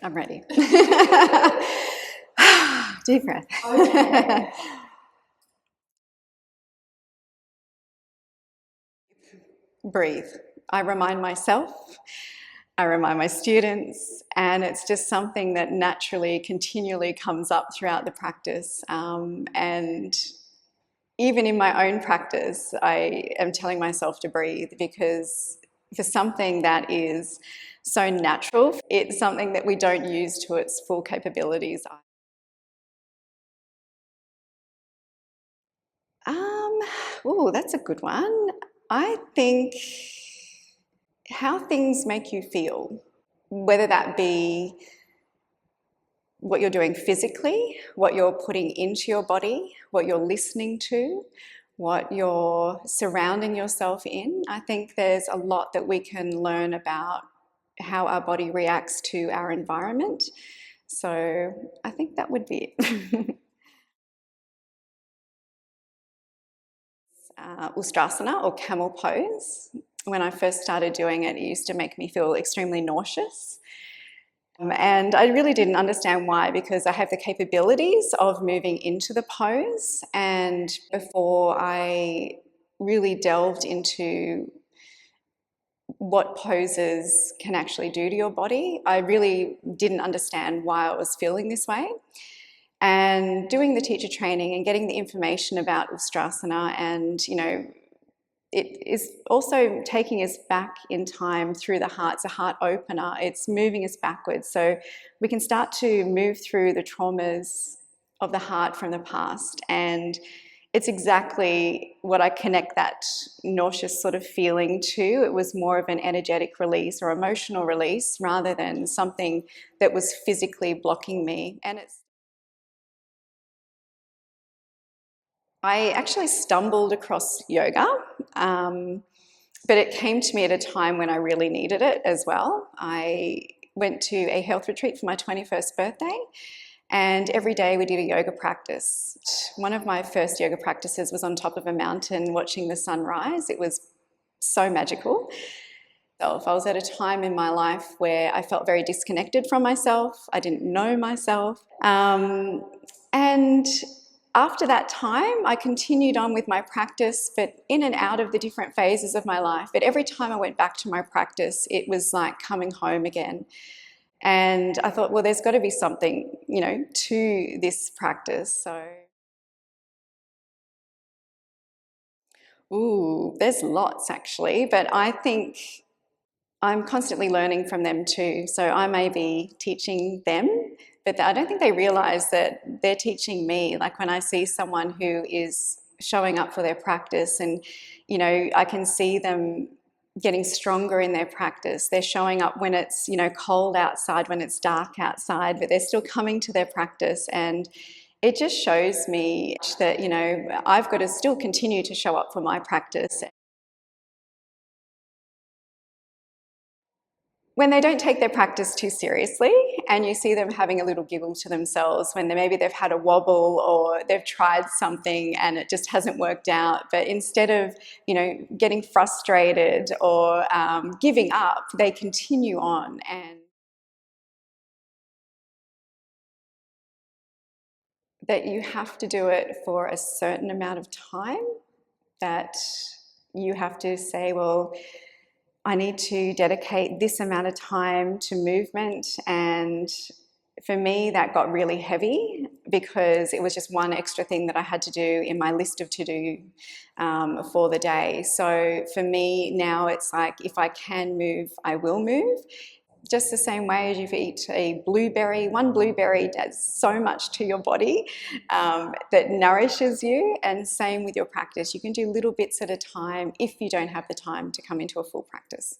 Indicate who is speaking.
Speaker 1: I'm ready. Deep breath. Breathe. I remind myself, I remind my students, and it's just something that naturally, continually comes up throughout the practice. And even in my own practice, I am telling myself to breathe, because for something that is so natural, it's something that we don't use to its full capabilities. Oh, that's a good one. I think how things make you feel, whether that be what you're doing physically, what you're putting into your body, what you're listening to, what you're surrounding yourself in. I think there's a lot that we can learn about how our body reacts to our environment. So I think that would be it. Ustrasana, or camel pose. When I first started doing it, it used to make me feel extremely nauseous. And I really didn't understand why, because I have the capabilities of moving into the pose. And before I really delved into what poses can actually do to your body, I really didn't understand why I was feeling this way. And doing the teacher training and getting the information about Ustrasana, and it is also taking us back in time through the heart. It's a heart opener. It's moving us backwards, so we can start to move through the traumas of the heart from the past. And it's exactly what I connect that nauseous sort of feeling to. It was more of an energetic release or emotional release, rather than something that was physically blocking me. And I actually stumbled across yoga, but it came to me at a time when I really needed it as well. I went to a health retreat for my 21st birthday, and every day we did a yoga practice. One of my first yoga practices was on top of a mountain watching the sunrise. It was so magical. I was at a time in my life where I felt very disconnected from myself. I didn't know myself. And after that time, I continued on with my practice, but in and out of the different phases of my life. But every time I went back to my practice, it was like coming home again. And I thought, well, there's got to be something, to this practice. So, there's lots actually, but I think I'm constantly learning from them too. So I may be teaching them, but I don't think they realise that they're teaching me. Like when I see someone who is showing up for their practice, and I can see them getting stronger in their practice. They're showing up when it's cold outside, when it's dark outside, but they're still coming to their practice. And it just shows me that I've got to still continue to show up for my practice. When they don't take their practice too seriously, and you see them having a little giggle to themselves when maybe they've had a wobble or they've tried something and it just hasn't worked out, but instead of getting frustrated or giving up, they continue on. And that you have to do it for a certain amount of time, that you have to say, well, I need to dedicate this amount of time to movement. And for me, that got really heavy, because it was just one extra thing that I had to do in my list of to-do for the day. So for me now, it's like, if I can move, I will move. Just the same way as if you eat a blueberry, one blueberry does so much to your body that nourishes you, and same with your practice. You can do little bits at a time if you don't have the time to come into a full practice.